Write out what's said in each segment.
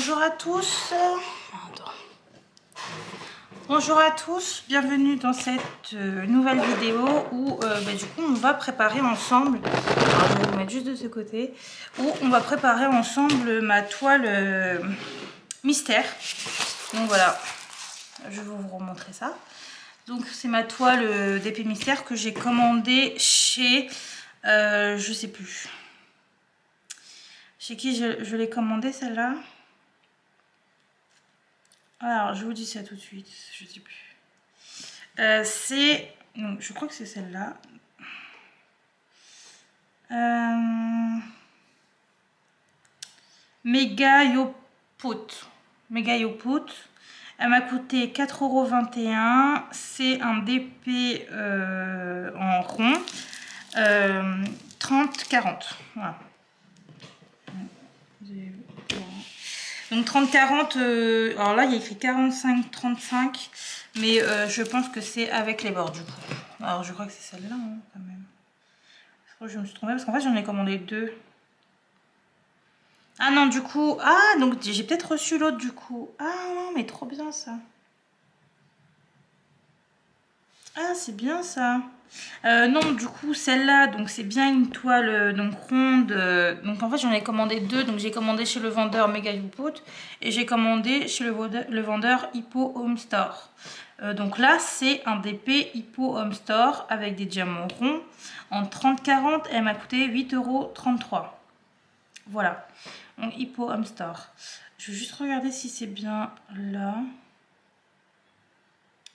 Bonjour à tous. Bonjour à tous, bienvenue dans cette nouvelle vidéo où du coup on va préparer ensemble, alors je vais vous mettre juste de ce côté, où on va préparer ensemble ma toile mystère. Donc voilà, je vais vous remontrer ça. Donc c'est ma toile d'épée mystère que j'ai commandée chez, je sais plus, chez qui je l'ai commandée celle-là. Alors je vous dis ça tout de suite, je sais plus. C'est, donc je crois que c'est celle-là. Mega Yoput. Mega Yoput. Elle m'a coûté 4,21 €. C'est un DP en rond. 30-40. Voilà. Donc 30-40. Alors là, il y a écrit 45-35. Mais je pense que c'est avec les bords du coup. Alors je crois que c'est celle-là hein, quand même. Je crois que je me suis trompée parce qu'en fait j'en ai commandé deux. Ah non du coup. Ah donc j'ai peut-être reçu l'autre du coup. Ah non mais trop bien ça. Ah c'est bien ça. Non du coup celle-là donc c'est bien une toile donc ronde. Donc en fait j'en ai commandé deux. Donc j'ai commandé chez le vendeur Mega Yoput et j'ai commandé chez le vendeur Hippo Home Store. Donc là c'est un DP Hippo Home Store avec des diamants ronds en 30-40. Elle m'a coûté 8,33 €. Voilà, donc Hippo Home Store. Je vais juste regarder si c'est bien là.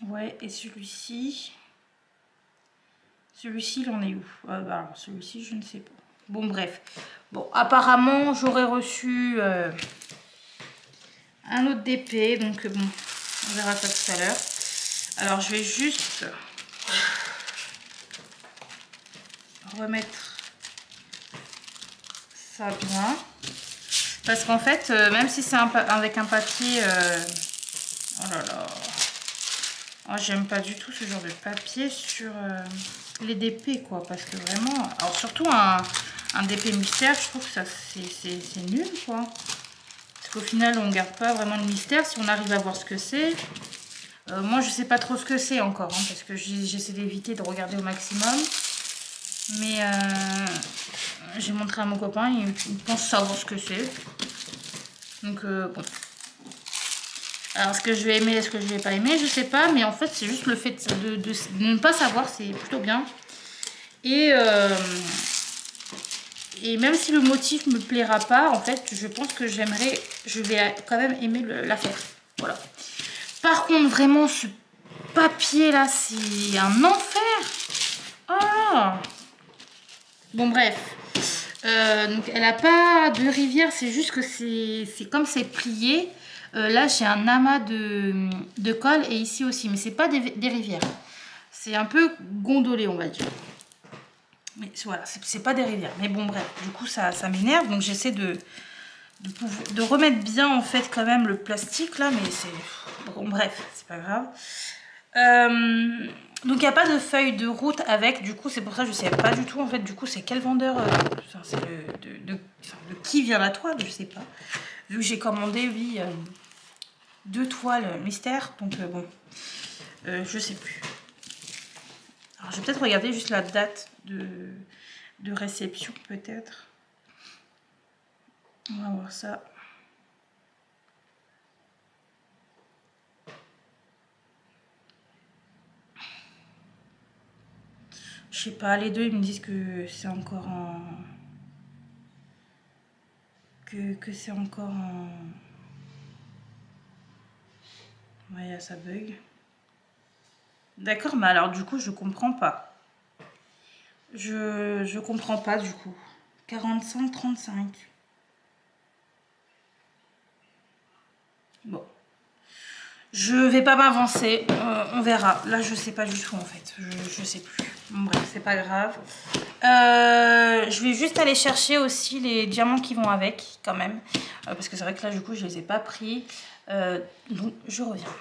Ouais, et celui-ci il en est où? Alors celui-ci je ne sais pas. Bon bref, bon apparemment j'aurais reçu un autre DP, donc bon on verra ça tout à l'heure. Alors je vais juste remettre ça bien. Parce qu'en fait, même si c'est avec un papier... oh là là. Oh, j'aime pas du tout ce genre de papier sur les DP quoi. Parce que vraiment... Alors surtout un DP mystère, je trouve que ça c'est nul quoi. Parce qu'au final on garde pas vraiment le mystère si on arrive à voir ce que c'est. Moi je sais pas trop ce que c'est encore hein, parce que j'essaie d'éviter de regarder au maximum, mais j'ai montré à mon copain, il pense savoir ce que c'est, donc bon, alors est-ce que je vais aimer, est-ce que je vais pas aimer, je sais pas, mais en fait c'est juste le fait de ne pas savoir, c'est plutôt bien, et même si le motif me plaira pas, en fait je pense que je vais quand même aimer la faire, voilà. Par contre, vraiment, ce papier là, c'est un enfer. Oh. Bon, bref. Donc, elle n'a pas de rivière, c'est juste que c'est comme c'est plié. Là, j'ai un amas de colle et ici aussi, mais c'est pas des rivières. C'est un peu gondolé, on va dire. Mais voilà, c'est pas des rivières. Mais bon, bref, du coup, ça m'énerve. Donc, j'essaie de remettre bien en fait quand même le plastique là, mais c'est bon bref, c'est pas grave. Donc il n'y a pas de feuille de route avec, du coup c'est pour ça que je sais pas du tout en fait du coup c'est quel vendeur, c'est de qui vient la toile, je sais pas, vu que j'ai commandé oui deux toiles mystère, donc bon je sais plus. Alors je vais peut-être regarder juste la date de réception peut-être. On va voir ça. Je sais pas, les deux ils me disent que c'est encore en... que c'est encore en... Ouais, ça bug. D'accord, mais alors du coup je comprends pas. Je comprends pas du coup. 45-35. Bon. Je vais pas m'avancer, on verra. Là je sais pas du tout en fait, je sais plus. Bon bref, c'est pas grave. Je vais juste aller chercher aussi les diamants qui vont avec quand même. Parce que c'est vrai que là du coup je les ai pas pris. Donc je reviens.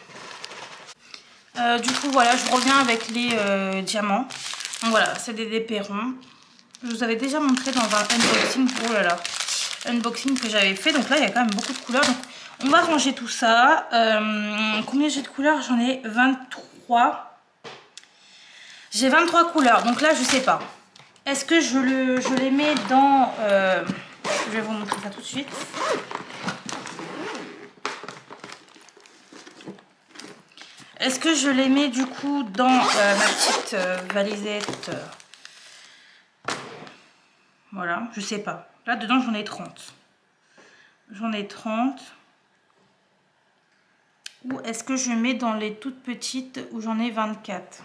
Du coup voilà, je reviens avec les diamants. Donc voilà, c'est des DP ronds. Je vous avais déjà montré dans un unboxing, oh là là, unboxing que j'avais fait. Donc là il y a quand même beaucoup de couleurs. Donc On va ranger tout ça. Combien j'ai de couleurs? J'en ai 23. J'ai 23 couleurs. Donc là, je sais pas. Est-ce que je les mets dans... je vais vous montrer ça tout de suite. Est-ce que je les mets du coup dans ma petite valisette? Voilà, je sais pas. Là, dedans, j'en ai 30. J'en ai 30. Ou est-ce que je mets dans les toutes petites où j'en ai 24?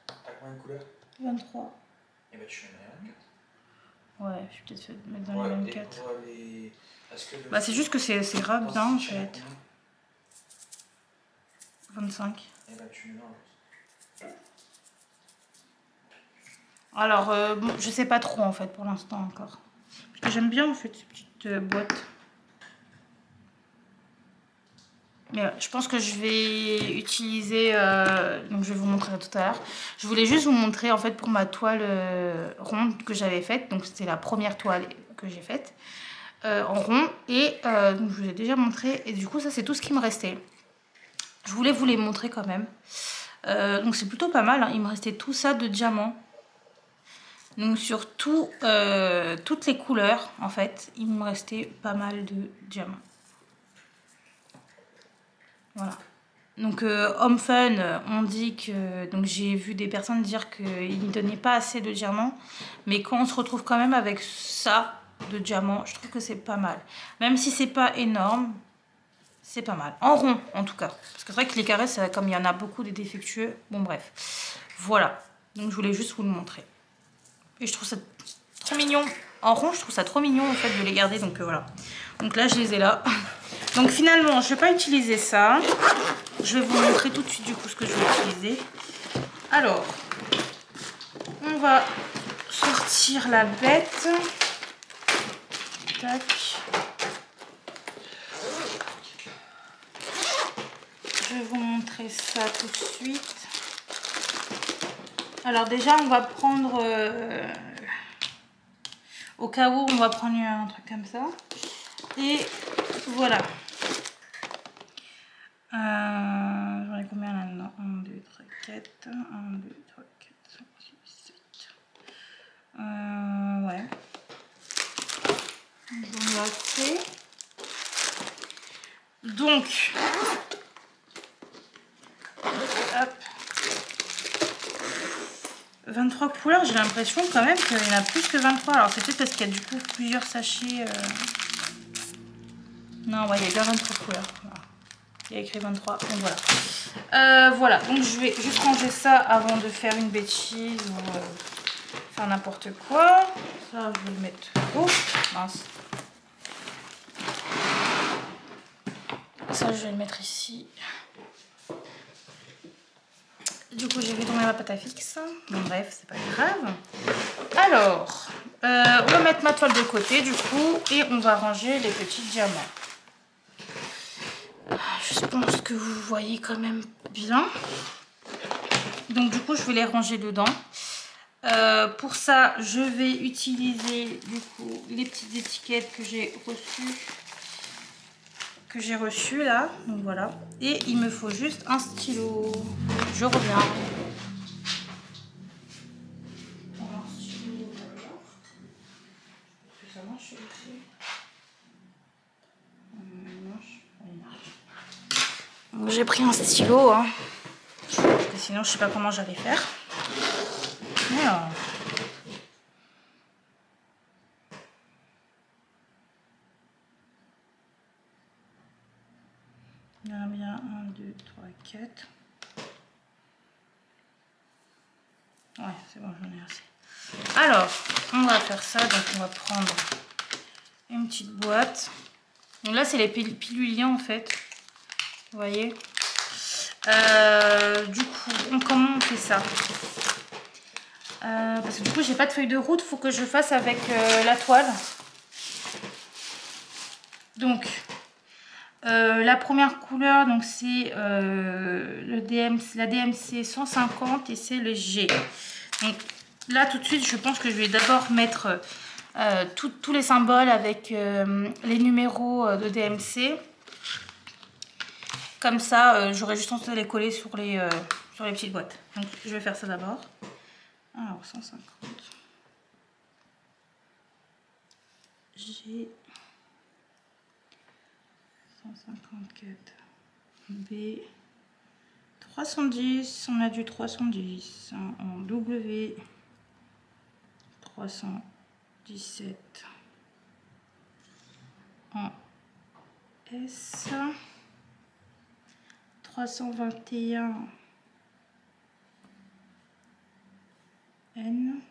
T'as combien de couleurs? 23. Et bah tu mets les 24. Ouais, je vais peut-être mettre dans les 24. Bah c'est juste que c'est grave bien en fait. 25. Et bah tu mets alors, bon, je sais pas trop en fait pour l'instant encore. Parce que j'aime bien en fait ces petites boîtes. Mais je pense que je vais utiliser, donc je vais vous montrer ça tout à l'heure. Je voulais juste vous montrer en fait pour ma toile ronde que j'avais faite. Donc c'était la première toile que j'ai faite en rond. Et donc je vous ai déjà montré. Et du coup ça c'est tout ce qui me restait. Je voulais vous les montrer quand même. Donc c'est plutôt pas mal, hein. Il me restait tout ça de diamants. Donc sur toutes les couleurs en fait, il me restait pas mal de diamants. Voilà. Donc Homme Fun, on dit que... Donc j'ai vu des personnes dire qu'ils ne donnaient pas assez de diamants. Mais quand on se retrouve quand même avec ça de diamants, je trouve que c'est pas mal. Même si c'est pas énorme, c'est pas mal. En rond en tout cas. Parce que c'est vrai que les carrés, comme il y en a beaucoup des défectueux. Bon bref. Voilà. Donc je voulais juste vous le montrer. Et je trouve ça trop mignon. En rond, je trouve ça trop mignon en fait de les garder. Donc voilà. Donc là, je les ai là. Donc finalement, je ne vais pas utiliser ça. Je vais vous montrer tout de suite du coup ce que je vais utiliser. Alors, on va sortir la bête. Tac. Je vais vous montrer ça tout de suite. Alors déjà, on va prendre... au cas où, on va prendre un truc comme ça. Et voilà. J'en ai combien là-dedans? 1, 2, 3, 4. 1, 2, 3, 4, 5, 6, 7. Ouais. J'en ai assez. Donc, hop. 23 couleurs, j'ai l'impression quand même qu'il y en a plus que 23. Alors c'est peut-être parce qu'il y a du coup plusieurs sachets. Non, ouais, il y a bien 23 couleurs. Voilà. Il y a écrit 23, donc voilà. Voilà, donc je vais juste ranger ça avant de faire une bêtise ou faire n'importe quoi. Ça, je vais le mettre. Oh, mince. Ça, je vais le mettre ici. Du coup, j'ai vu tomber ma pâte à fixe. Bon, bref, c'est pas grave. Alors, on va mettre ma toile de côté, du coup, et on va ranger les petits diamants. Je pense que vous voyez quand même bien. Donc, du coup, je vais les ranger dedans. Pour ça, je vais utiliser, du coup, les petites étiquettes que j'ai reçues. Là, donc voilà. Et il me faut juste un stylo. Je reviens. J'ai pris un stylo, hein, parce que sinon je sais pas comment j'allais faire. Alors. Il y en a bien 1, 2, 3, 4. Ouais, c'est bon, j'en ai assez. Alors, on va faire ça. Donc, on va prendre une petite boîte. Donc là, c'est les piluliens en fait. Vous voyez. Du coup, comment on fait ça? Parce que du coup, j'ai pas de feuille de route. Il faut que je fasse avec la toile. Donc, la première couleur, donc c'est la DMC 150 et c'est le G. Donc là, tout de suite, je pense que je vais d'abord mettre tous les symboles avec les numéros de DMC. Comme ça, j'aurai juste envie de les coller sur les petites boîtes. Donc, je vais faire ça d'abord. Alors, 150. G. 154. B. 310. On a du 310. En W. 317. En S. 321 N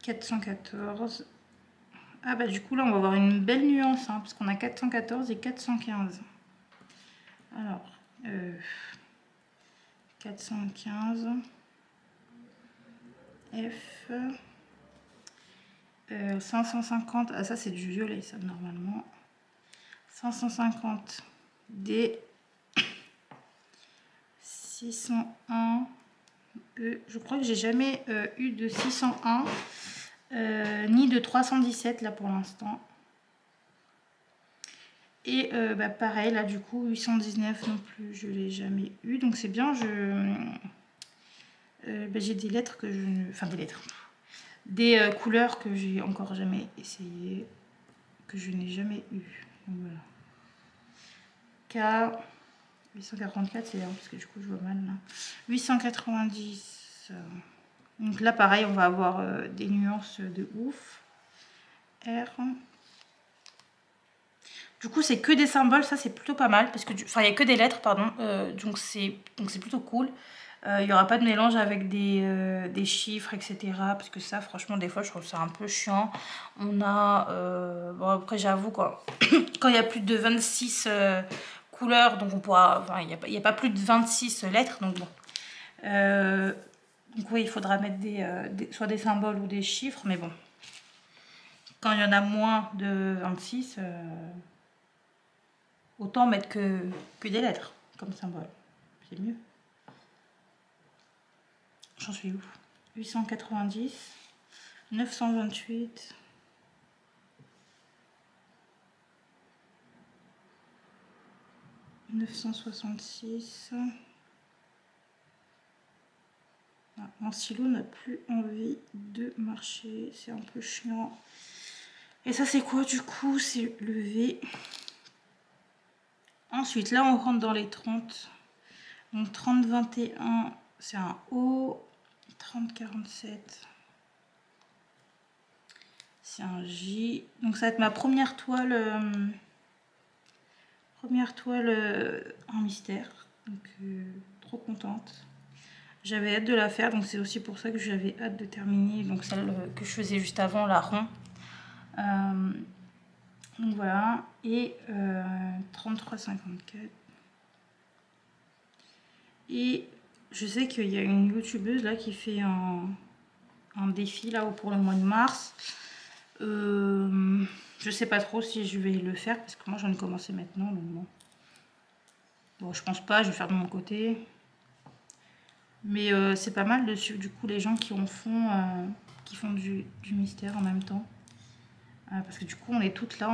414. Ah bah du coup là on va avoir une belle nuance hein, parce qu'on a 414 et 415. Alors 415 F 550. Ah ça c'est du violet ça normalement. 550 D 601 E. Je crois que j'ai jamais eu de 601 ni de 317 là pour l'instant. Et bah, pareil là du coup 819 non plus je l'ai jamais eu, donc c'est bien. Bah, j'ai des lettres que je ne... Enfin des lettres. Des couleurs que j'ai encore jamais essayé, que je n'ai jamais eu. Donc voilà. K 844 c'est parce que du coup je vois mal là. 890. Donc là pareil on va avoir des nuances de ouf. R. Du coup c'est que des symboles, ça c'est plutôt pas mal parce que enfin il n'y a que des lettres pardon, donc c'est plutôt cool. Il n'y aura pas de mélange avec des chiffres etc, parce que ça franchement des fois je trouve ça un peu chiant. On a bon après j'avoue quand il y a plus de 26 couleurs, donc on pourra, enfin il n'y a pas plus de 26 lettres, donc bon donc oui il faudra mettre soit des symboles ou des chiffres, mais bon quand il y en a moins de 26 autant mettre que des lettres comme symbole, c'est mieux. J'en suis où? 890, 928, 966. Ah, mon stylo n'a plus envie de marcher, c'est un peu chiant. Et ça c'est quoi du coup? C'est le V. Ensuite là on rentre dans les 30. Donc 30, 21 c'est un O. 30, 47 c'est un J. Donc ça va être ma première toile en mystère. Donc trop contente. J'avais hâte de la faire, donc c'est aussi pour ça que j'avais hâte de terminer. Donc celle que je faisais juste avant, la rond. Donc voilà. Et 33, 54. Et je sais qu'il y a une youtubeuse là qui fait un défi là pour le mois de mars. Je sais pas trop si je vais le faire parce que moi j'en ai commencé maintenant, donc bon. Bon, je pense pas, je vais faire de mon côté. Mais c'est pas mal de suivre du coup les gens qui font du mystère en même temps. Parce que du coup on est toutes là,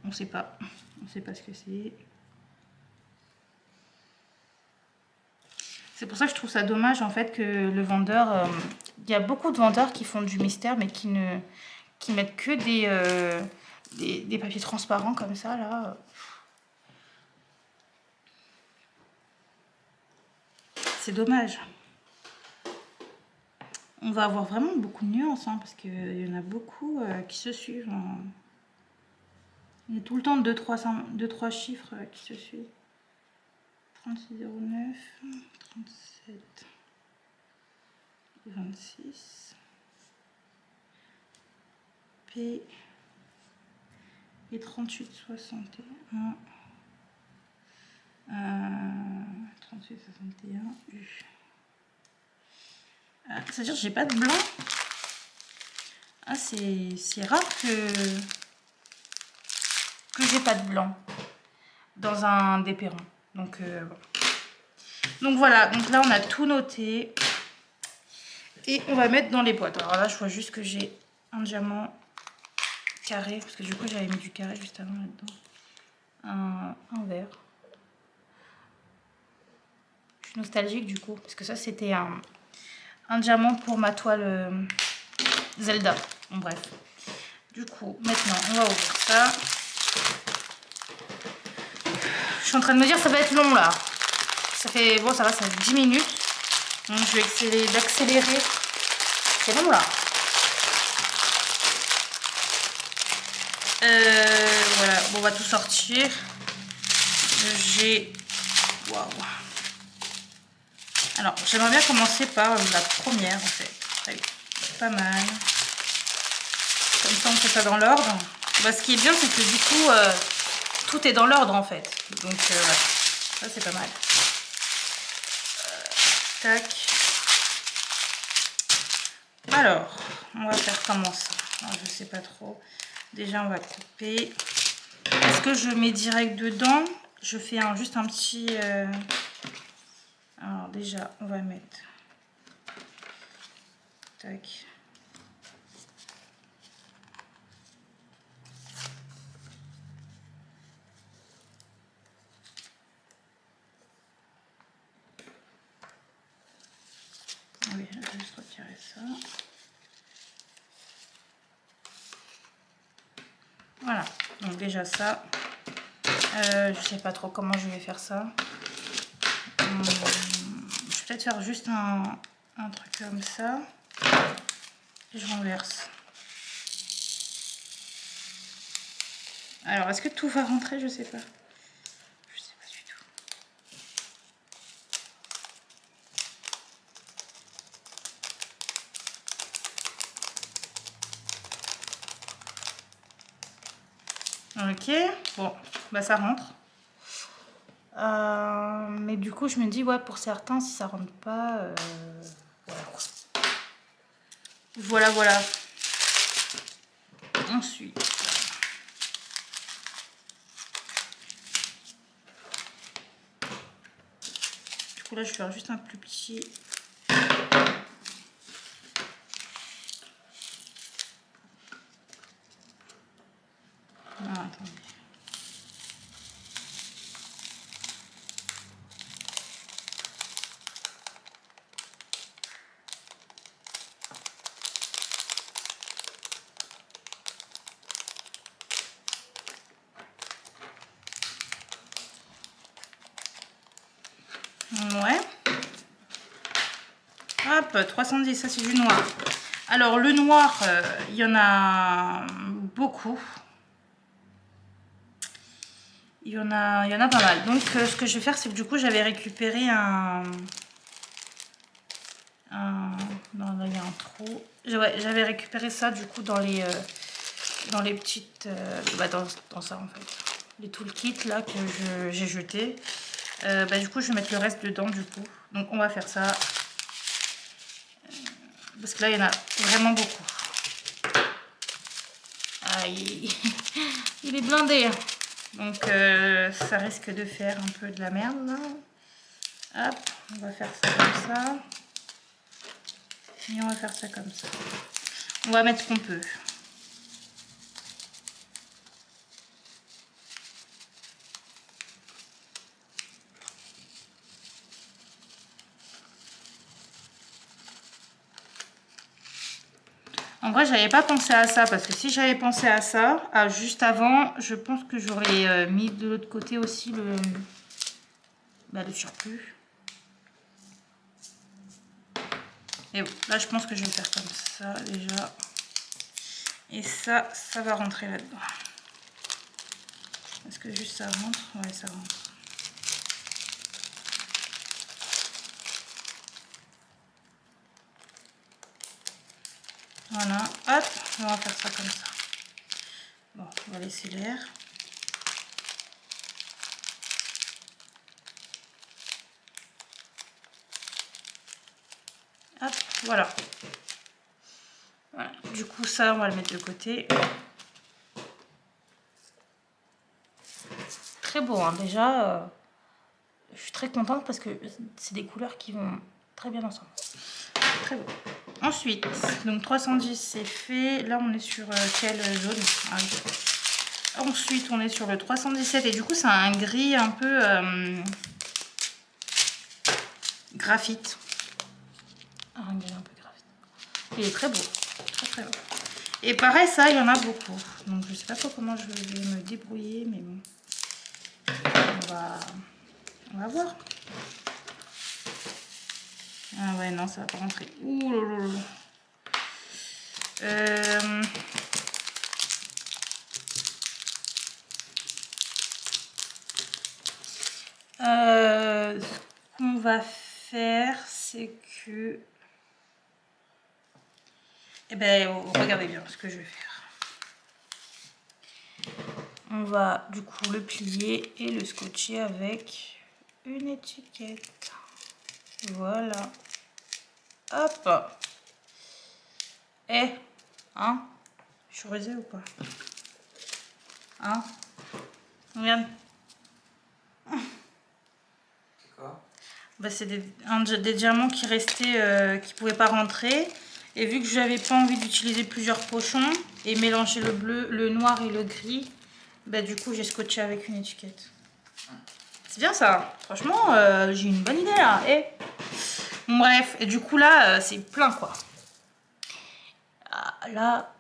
on sait pas. On sait pas ce que c'est. C'est pour ça que je trouve ça dommage en fait que le vendeur... Il y a beaucoup de vendeurs qui font du mystère mais qui mettent que des papiers transparents comme ça là. C'est dommage. On va avoir vraiment beaucoup de nuances hein, parce qu'il y en a beaucoup qui se suivent. Il y a tout le temps 2-3 chiffres qui se suivent. 36,09, 37, 26, P et 38,61, 38,61, U. C'est-à-dire que j'ai pas de blanc. Ah, c'est rare que j'ai pas de blanc dans un dépéron. Donc, bon. Donc voilà, donc là on a tout noté. Et on va mettre dans les boîtes. Alors là je vois juste que j'ai un diamant carré, parce que du coup j'avais mis du carré juste avant là-dedans. Un vert. Je suis nostalgique du coup, parce que ça c'était un diamant pour ma toile Zelda. Bon, bref. Du coup, maintenant on va ouvrir ça. Je suis en train de me dire ça va être long là. Ça fait, bon ça va, ça fait 10 minutes. Donc je vais essayer d'accélérer. C'est long là. Voilà, bon, on va tout sortir. J'ai... Waouh. Alors, j'aimerais bien commencer par la première en fait. Allez, pas mal. Comme ça, on fait ça dans l'ordre. Bah, ce qui est bien, c'est que du coup, tout est dans l'ordre en fait. Donc, voilà. Ça, c'est pas mal. Tac. Alors, on va faire comment ça? Alors, je sais pas trop. Déjà, on va couper. Est-ce que je mets direct dedans? Je fais juste un petit... Alors, déjà, on va mettre... Tac. Oui, je vais juste retirer ça. Voilà, donc déjà ça. Je sais pas trop comment je vais faire ça. Je vais peut-être faire juste un truc comme ça. Et je renverse. Alors, est-ce que tout va rentrer? Je sais pas. Je sais pas du tout. Ok, bon, bah ça rentre. Mais du coup, je me dis, ouais, pour certains, si ça rentre pas, voilà. Voilà. Ensuite, du coup, là, je vais faire juste un plus petit. Ah, attendez. Ouais. Hop, 310, ça c'est du noir. Alors le noir, il y en a beaucoup. Il y en a pas mal. Donc ce que je vais faire, c'est que du coup j'avais récupéré non, là il y a un trou. Ouais, j'avais récupéré ça du coup dans les petites... dans ça en fait. Les toolkits là que j'ai jeté. Du coup je vais mettre le reste dedans du coup. Donc on va faire ça. Parce que là il y en a vraiment beaucoup. Aïe, il est blindé. Donc ça risque de faire un peu de la merde là. Hop, on va faire ça comme ça. Et on va faire ça comme ça. On va mettre ce qu'on peut. En vrai, j'avais pas pensé à ça parce que si j'avais pensé à ça, juste avant, je pense que j'aurais mis de l'autre côté aussi le surplus. Et bon, là, je pense que je vais faire comme ça déjà. Et ça va rentrer là-dedans. Est-ce que juste ça rentre? Ouais, ça rentre. Voilà, hop, on va faire ça comme ça. Bon, on va laisser l'air. Hop, voilà. Voilà. Du coup, ça, on va le mettre de côté. Très beau, hein. Déjà, je suis très contente parce que c'est des couleurs qui vont très bien ensemble. Très beau. Ensuite, donc 310 c'est fait. Là on est sur quel jaune? Ah, oui. Ensuite on est sur le 317 et du coup c'est un gris un peu graphite. Un gris un peu graphite. Il est très beau. Très très beau. Et pareil ça il y en a beaucoup. Donc je sais pas trop comment je vais me débrouiller mais bon. On va voir. Ah ouais, non, ça va pas rentrer. Ouh là là là. Ce qu'on va faire, c'est que... Eh ben, regardez bien ce que je vais faire. On va du coup le plier et le scotcher avec une étiquette. Voilà. Hop. Eh, hein? Je suis rusée ou pas? Hein? Regarde. C'est quoi? Bah, c'est des diamants qui restaient, qui pouvaient pas rentrer. Et vu que j'avais pas envie d'utiliser plusieurs pochons et mélanger le bleu, le noir et le gris, bah du coup j'ai scotché avec une étiquette. C'est bien ça. Franchement, j'ai une bonne idée là. Et bon, bref, et du coup là, c'est plein quoi. Ah, là,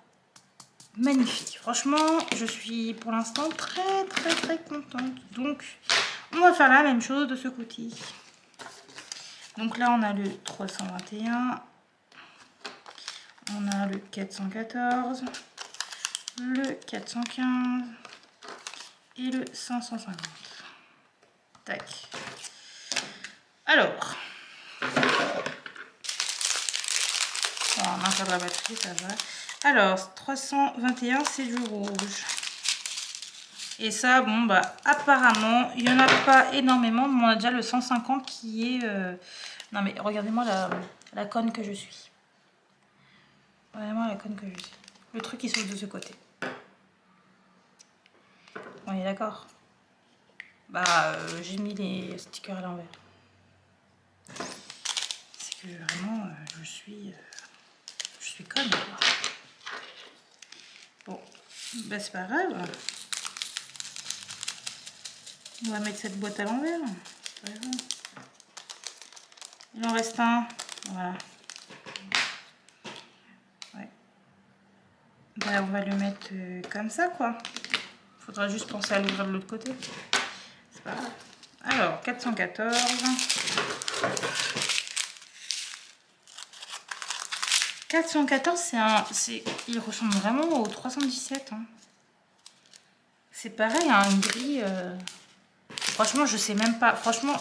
magnifique. Franchement, je suis pour l'instant très très très contente. Donc, on va faire la même chose de ce côté. Donc là, on a le 321, on a le 414, le 415 et le 550. Tac. Alors, on a de la batterie, ça va. Alors, 321, c'est du rouge. Et ça, bon, bah, apparemment, il n'y en a pas énormément, mais on a déjà le 150 qui est... Non, mais regardez-moi la conne que je suis. Vraiment la conne que je suis. Le truc, il saute de ce côté. On est d'accord? Bah, j'ai mis les stickers à l'envers. C'est que vraiment, je suis conne, quoi. Bon, bah, c'est pas grave. On va mettre cette boîte à l'envers. Il en reste un. Voilà. Ouais. Bah, on va le mettre comme ça, quoi. Faudra juste penser à l'ouvrir de l'autre côté. C'est pas grave. Alors, 414. 414, il ressemble vraiment au 317. Hein. C'est pareil, hein, un gris. Franchement, je sais même pas. Franchement,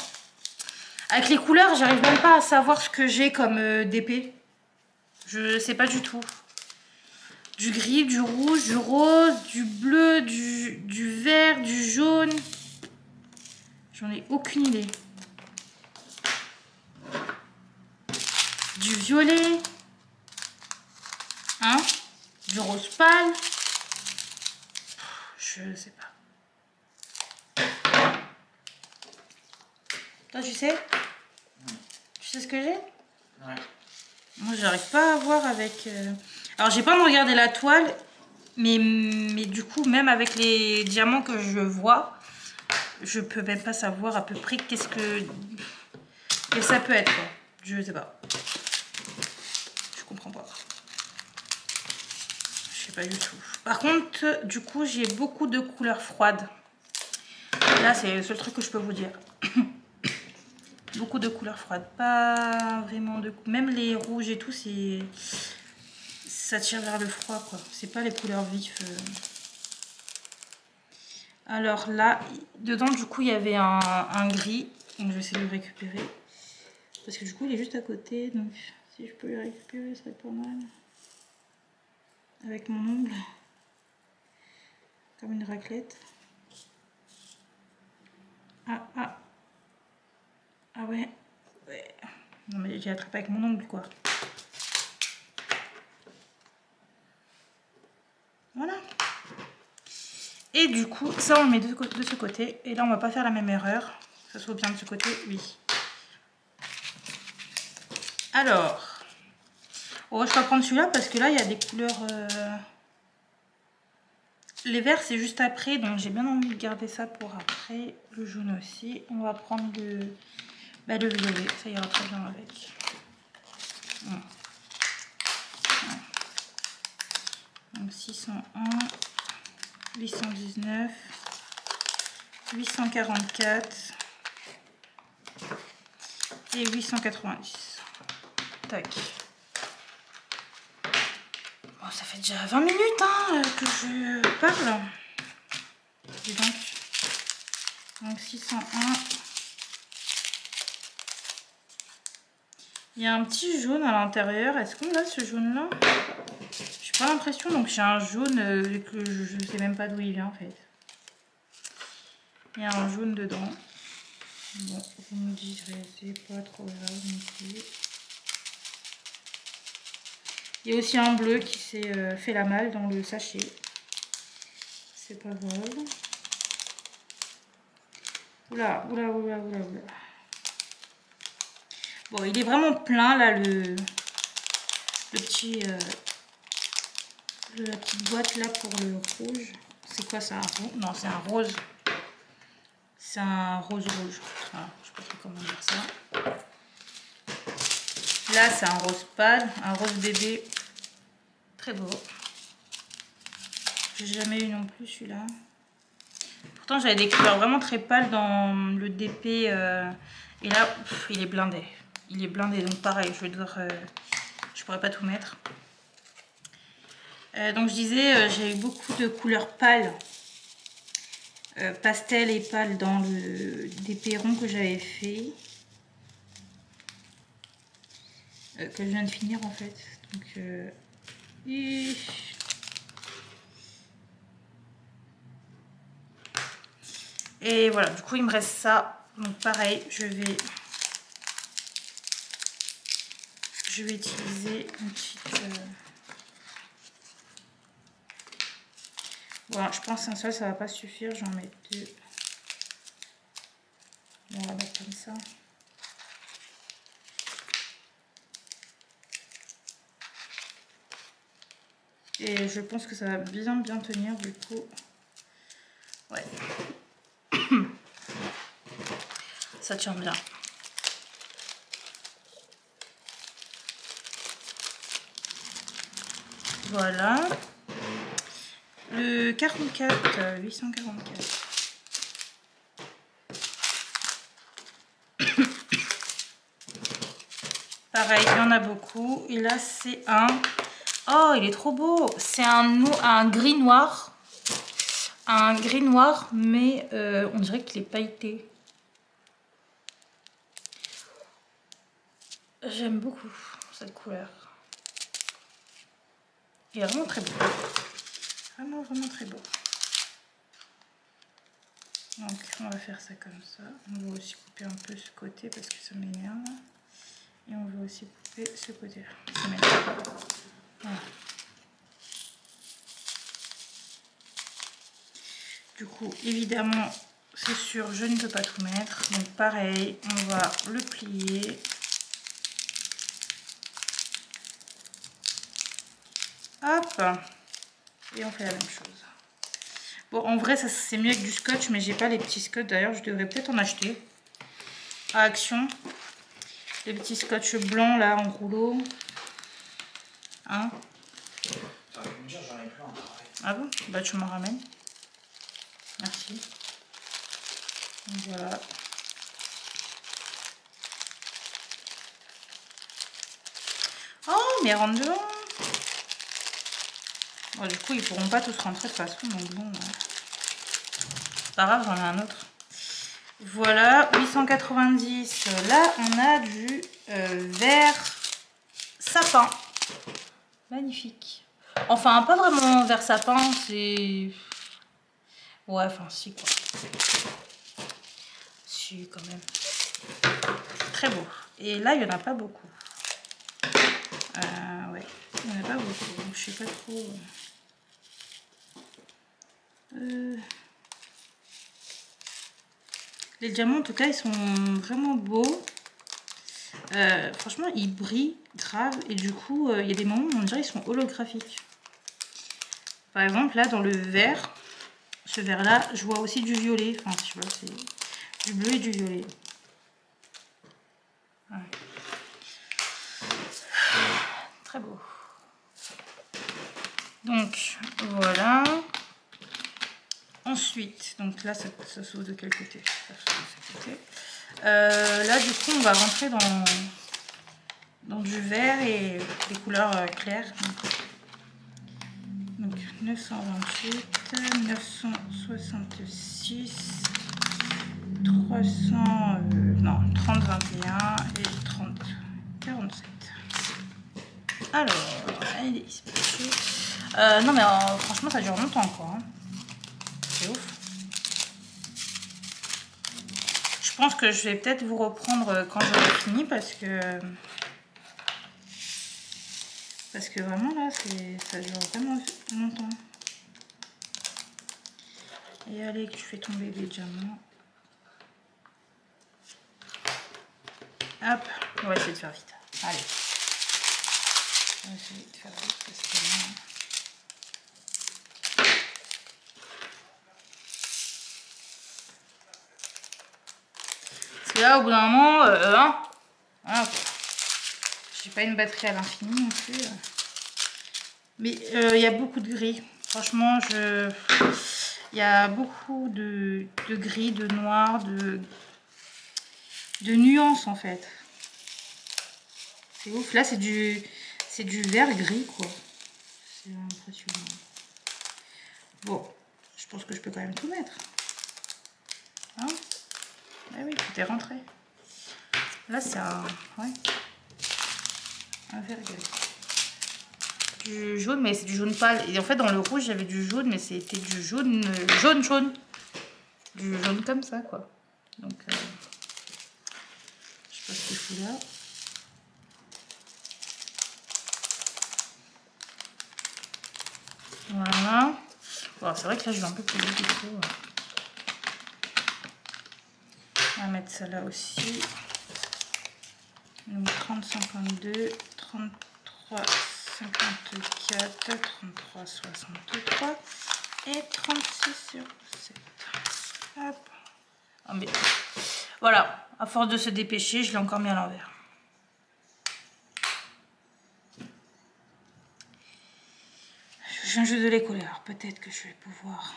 avec les couleurs, j'arrive même pas à savoir ce que j'ai comme d'épée. Je sais pas du tout. Du gris, du rouge, du rose, du bleu, du vert, du jaune. J'en ai aucune idée. Du violet. Hein? Du rose pâle. Je sais pas. Toi, tu sais? Tu sais ce que j'ai? Ouais. Moi, j'arrive pas à voir avec... Alors, j'ai pas à me regarder la toile, mais du coup, même avec les diamants que je vois, je peux même pas savoir à peu près qu'est-ce que ça peut être, quoi. Je sais pas. Je comprends pas. Je sais pas du tout. Par contre, du coup, j'ai beaucoup de couleurs froides. Là, c'est le seul truc que je peux vous dire. Beaucoup de couleurs froides, pas vraiment de... Même les rouges et tout, c'est... Ça tire vers le froid, quoi. C'est pas les couleurs vives. Alors là, dedans, du coup, il y avait un gris. Donc, je vais essayer de le récupérer. Parce que du coup, il est juste à côté. Donc, si je peux le récupérer, ce serait pas mal. Avec mon ongle. Comme une raclette. Ah ouais. Non mais j'ai attrapé avec mon ongle quoi. Voilà. Et du coup, ça on le met de ce côté. Et là on va pas faire la même erreur. Que ça soit bien de ce côté, oui. Alors, oh, je vais prendre celui-là parce que là, il y a des couleurs... Les verts, c'est juste après, donc j'ai bien envie de garder ça pour après. Le jaune aussi. On va prendre le violet, ça ira très bien avec. Donc 601, 819, 844 et 890. Tac. Bon, ça fait déjà 20 minutes hein, que je parle. Et donc 601. Il y a un petit jaune à l'intérieur. Est-ce qu'on a ce jaune-là? J'ai pas l'impression. Donc j'ai un jaune que je ne sais même pas d'où il vient en fait. Il y a un jaune dedans. Bon, vous me direz, c'est pas trop grave non plus. Il y a aussi un bleu qui s'est fait la malle dans le sachet. C'est pas grave. Oula, oula, oula, oula, oula. Bon, il est vraiment plein là, le petit... la petite boîte là pour le rouge. C'est quoi ça? Non, c'est un rose. C'est un rose rouge. Voilà, je sais pas trop comment dire ça. Là, c'est un rose pâle, un rose bébé. Très beau. J'ai jamais eu non plus celui-là. Pourtant, j'avais des couleurs vraiment très pâles dans le DP. Et là, pff, il est blindé. Il est blindé, donc pareil, je vais devoir... je pourrais pas tout mettre. Donc je disais, j'ai eu beaucoup de couleurs pâles. Pastel et pâle dans le DP rond que j'avais fait. Que je viens de finir en fait. Donc... Et voilà, du coup il me reste ça. Donc pareil, je vais utiliser une petite... Voilà, je pense qu'un seul ça va pas suffire, j'en mets deux. On va mettre comme ça. Et je pense que ça va bien tenir du coup. Ouais. Ça tient bien. Voilà. Le 44, 844. Pareil, il y en a beaucoup. Et là, c'est un... Oh, il est trop beau. C'est un gris noir. Un gris noir, mais on dirait qu'il est pailleté. J'aime beaucoup cette couleur. Il est vraiment très beau. Vraiment très beau. Donc on va faire ça comme ça. On va aussi couper un peu ce côté parce que ça m'énerve. Et on va aussi couper ce côté-là. Ça m'énerve. Voilà. Du coup, évidemment, c'est sûr, je ne peux pas tout mettre. Donc pareil, on va le plier. Hop. Et on fait la même chose. Bon, en vrai, ça c'est mieux avec du scotch, mais j'ai pas les petits scotch. D'ailleurs, je devrais peut-être en acheter à Action. Les petits scotch blancs là en rouleau. Hein? Ah bon? Bah tu m'en ramènes. Merci. Donc, voilà. Oh, mais rentre dedans. Bon, du coup, ils pourront pas tous rentrer de toute façon, donc bon. C'est pas grave, j'en ai un autre. Voilà, 890. Là, on a du vert sapin. Magnifique. Enfin, pas vraiment vert sapin, c'est... Ouais, enfin, si, quoi. Si, quand même. Très beau. Et là, il n'y en a pas beaucoup. Ouais, il n'y en a pas beaucoup. Donc, je sais pas trop... Les diamants, en tout cas, ils sont vraiment beaux. franchement, ils brillent grave. Et du coup, il y a des moments où on dirait qu'ils sont holographiques. Par exemple, là, dans le vert, ce vert-là, je vois aussi du violet. Enfin, tu vois, c'est du bleu et du violet. Ouais. Très beau. Donc, voilà. Ensuite, donc là, ça s'ouvre de quel côté? Là, du coup, on va rentrer dans du vert et des couleurs claires. Donc 928, 966, 300, non, 30, 21 et 30, 47. Alors, allez, non mais franchement, ça dure longtemps quoi. Hein. C'est ouf. Je pense que je vais peut-être vous reprendre quand j'aurai fini parce que vraiment là, ça dure vraiment longtemps. Et allez, que tu fais tomber les diamants. Hop, on va essayer de faire vite. Allez. On va essayer de faire vite parce que là, au bout d'un moment, voilà, j'ai pas une batterie à l'infini non plus. Mais il y a beaucoup de gris. Franchement, il y a beaucoup de gris, de noir, de nuances en fait. C'est ouf. Là, c'est du vert gris quoi. C'est impressionnant. Bon, je pense que je peux quand même tout mettre. Hein? Ah oui, tout est rentré. Là, c'est un vert gris. Du jaune, mais c'est du jaune pâle. Et en fait, dans le rouge, j'avais du jaune, mais c'était du jaune, jaune. Du jaune comme ça, quoi. Donc, je sais pas ce qu'il fout là. Voilà. Bon, c'est vrai que là, je vais un peu plus vite du coup. On va mettre ça là aussi. Donc, 30, 52, 33, 54, 33, 63 et 36 sur 7. Hop. Oh, mais voilà, à force de se dépêcher, je l'ai encore mis à l'envers. J'ai un jeu de les couleurs, peut-être que je vais pouvoir.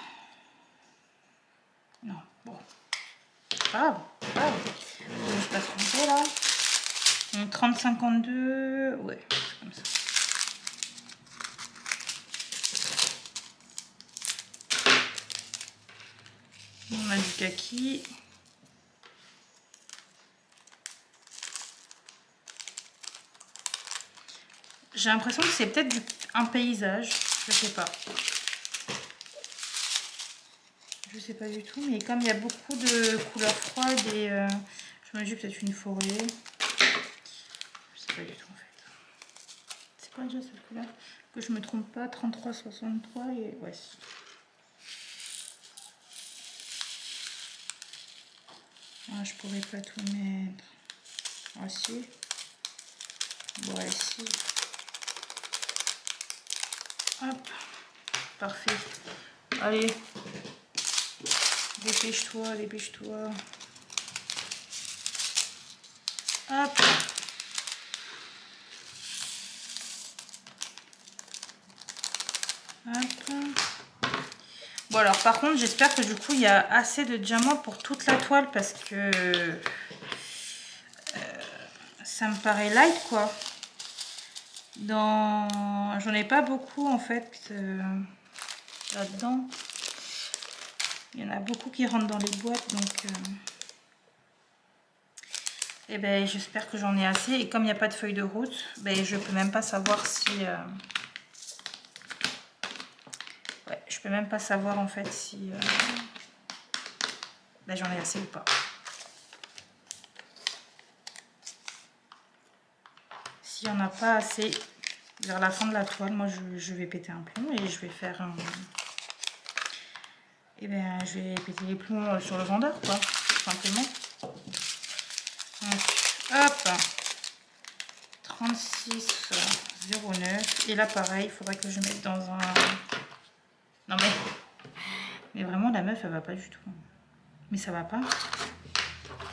Non, bon. Ah, je passe tromper là. Donc 30, 52, ouais, c'est comme ça. On a du kaki. J'ai l'impression que c'est peut-être un paysage, je sais pas. Je sais pas du tout, mais comme il y a beaucoup de couleurs froides et je me dis peut-être une forêt. Je sais pas du tout en fait. C'est pas déjà cette couleur? Que je me trompe pas, 33, 63 et ouais. Ah, je pourrais pas tout mettre. Ah si. Bon, si. Hop. Parfait. Allez. Dépêche-toi, dépêche-toi. Hop. Hop. Bon alors par contre j'espère que du coup il y a assez de diamants pour toute la toile parce que ça me paraît light quoi. J'en ai pas beaucoup en fait là-dedans. Il y en a beaucoup qui rentrent dans les boîtes donc et ben j'espère que j'en ai assez et comme il n'y a pas de feuille de route, ben je peux même pas savoir si je peux même pas savoir en fait si ben, j'en ai assez ou pas. S'il n'y en a pas assez vers la fin de la toile, moi je vais péter un plomb et je vais faire un... Et bien je vais péter les plombs sur le vendeur quoi, tout simplement. Donc, hop. 36,09. Et là, pareil, il faudrait que je mette dans un... Non mais vraiment, la meuf, elle va pas du tout. Mais ça va pas.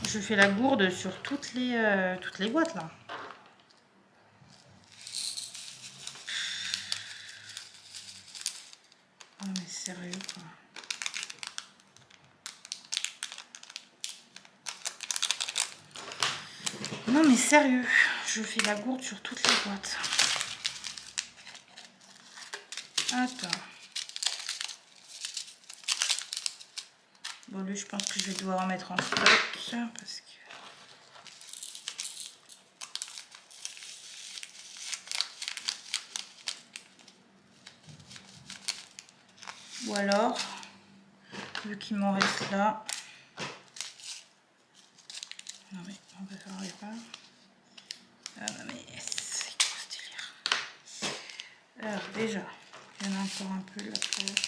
Je fais la gourde sur toutes les boîtes, là. Oh, mais sérieux, quoi. Non, mais sérieux. Je fais la gourde sur toutes les boîtes. Attends. Bon, lui, je pense que je vais devoir en mettre en stock. Parce que... Ou alors, vu qu'il m'en reste là... Non, mais on va faire un répas. Ah non, mais c'est quoi ce délire? Alors, déjà, il y en a encore un peu de la place.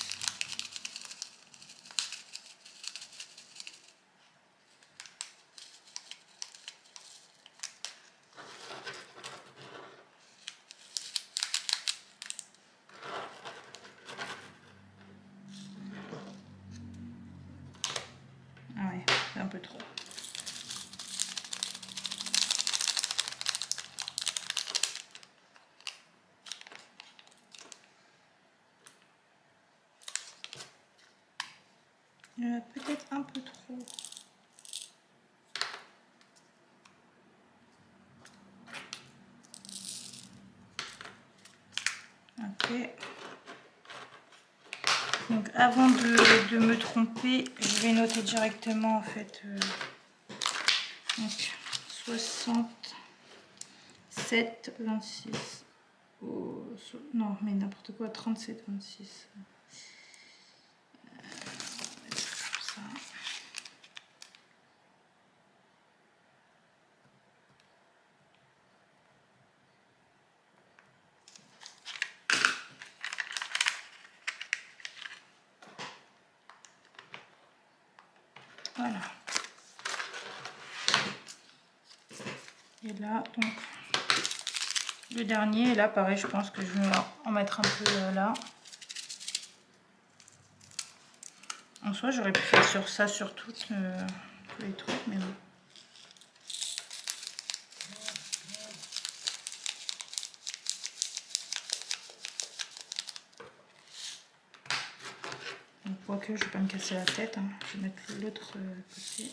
Ah ouais, c'est un peu trop. Peut-être un peu trop. Ok. Donc avant de me tromper, je vais noter directement en fait. Donc 67, 26. Oh, non mais n'importe quoi, 37, 26. Comme ça. Voilà. Et là, donc, le dernier, là, pareil, je pense que je vais en mettre un peu là. En soi, j'aurais pu faire sur ça, sur tous les trucs, mais bon. Quoique, je vais pas me casser la tête, hein. Je vais mettre l'autre côté.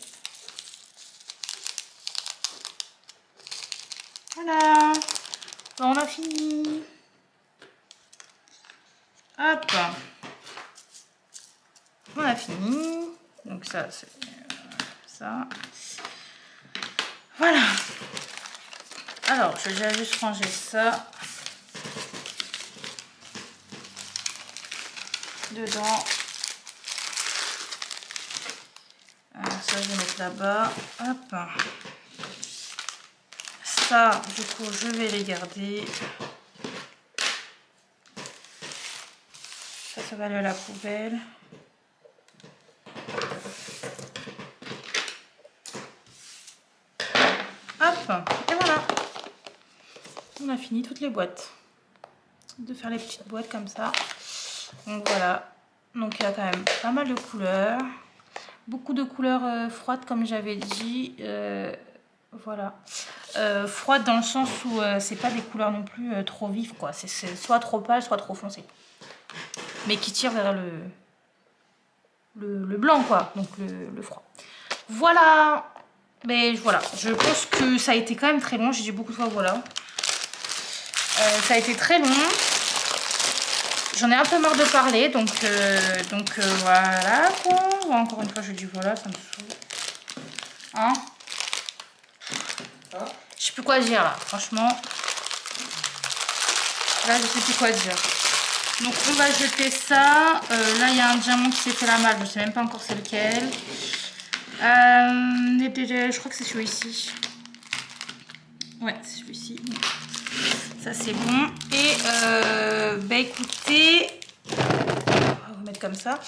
Voilà, bon, on a fini. Hop, on a fini. Donc ça, c'est ça. Voilà. Alors, je vais déjà juste ranger ça dedans. Alors ça, je vais mettre là-bas. Hop. Ça, du coup, je vais les garder. Ça va aller à la poubelle. Hop, et voilà. On a fini toutes les boîtes. De faire les petites boîtes comme ça. Donc voilà. Donc il y a quand même pas mal de couleurs. Beaucoup de couleurs froides comme j'avais dit. Voilà. Froides dans le sens où c'est pas des couleurs non plus trop vives, quoi. C'est soit trop pâle, soit trop foncé. Mais qui tire vers le blanc, quoi. Donc le froid. Voilà. Mais voilà. Je pense que ça a été quand même très long. J'ai dit beaucoup de fois voilà. Ça a été très long. J'en ai un peu marre de parler. Donc voilà, quoi. Encore une fois, je dis voilà, ça me saoule. Hein? Je sais plus quoi dire là, franchement. Là, je sais plus quoi dire. Donc, on va jeter ça. Là, il y a un diamant qui s'est fait la malle. Je sais même pas encore c'est lequel. Je crois que c'est celui-ci. Ouais, c'est celui-ci. Ça, c'est bon. Et, bah écoutez, on va vous mettre comme ça.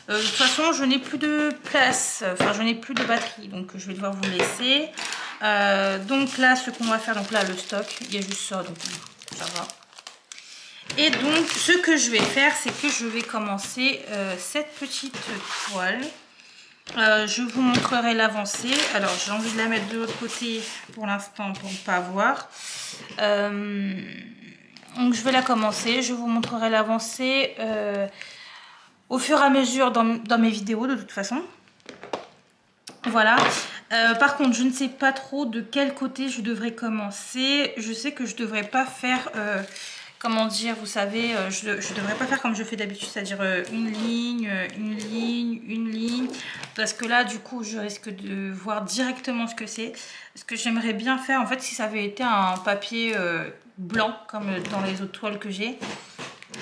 De toute façon, je n'ai plus de place. Enfin, je n'ai plus de batterie. Donc, je vais devoir vous laisser. Donc là, ce qu'on va faire, donc là, le stock, il y a juste ça, donc ça va. Et donc, ce que je vais faire, c'est que je vais commencer cette petite toile. Je vous montrerai l'avancée. Alors, j'ai envie de la mettre de l'autre côté pour l'instant pour ne pas voir. Donc, je vais la commencer. Je vous montrerai l'avancée au fur et à mesure dans mes vidéos, de toute façon. Voilà. Par contre, je ne sais pas trop de quel côté je devrais commencer. Je sais que je ne devrais pas faire... comment dire, vous savez, je ne devrais pas faire comme je fais d'habitude, c'est-à-dire une ligne, une ligne. Parce que là, du coup, je risque de voir directement ce que c'est. Ce que j'aimerais bien faire, en fait, si ça avait été un papier blanc, comme dans les autres toiles que j'ai,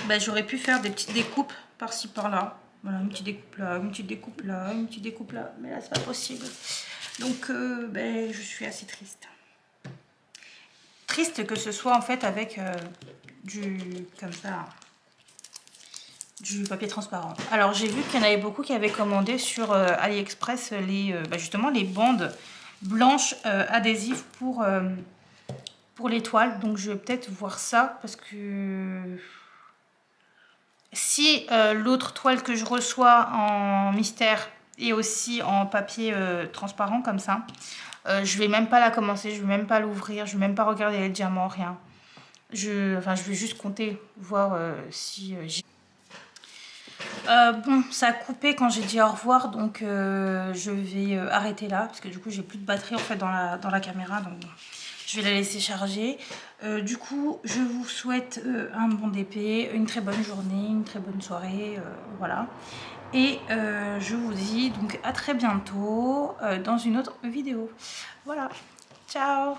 ben, j'aurais pu faire des petites découpes par-ci, par-là. Voilà, une petite découpe là, une petite découpe là, une petite découpe là. Mais là, c'est pas possible. Donc, ben, je suis assez triste. Triste que ce soit, en fait, avec... comme ça, du papier transparent. Alors j'ai vu qu'il y en avait beaucoup qui avaient commandé sur AliExpress justement les bandes blanches adhésives pour les toiles. Donc je vais peut-être voir ça parce que si l'autre toile que je reçois en mystère et aussi en papier transparent comme ça, je vais même pas la commencer, je vais même pas l'ouvrir, je vais même pas regarder les diamants, rien. Je vais juste compter, voir si j'ai... bon, ça a coupé quand j'ai dit au revoir, donc je vais arrêter là, parce que du coup, j'ai plus de batterie en fait dans la caméra, donc je vais la laisser charger. Du coup, je vous souhaite un bon DP, une très bonne journée, une très bonne soirée, voilà. Et je vous dis donc à très bientôt dans une autre vidéo. Voilà, ciao!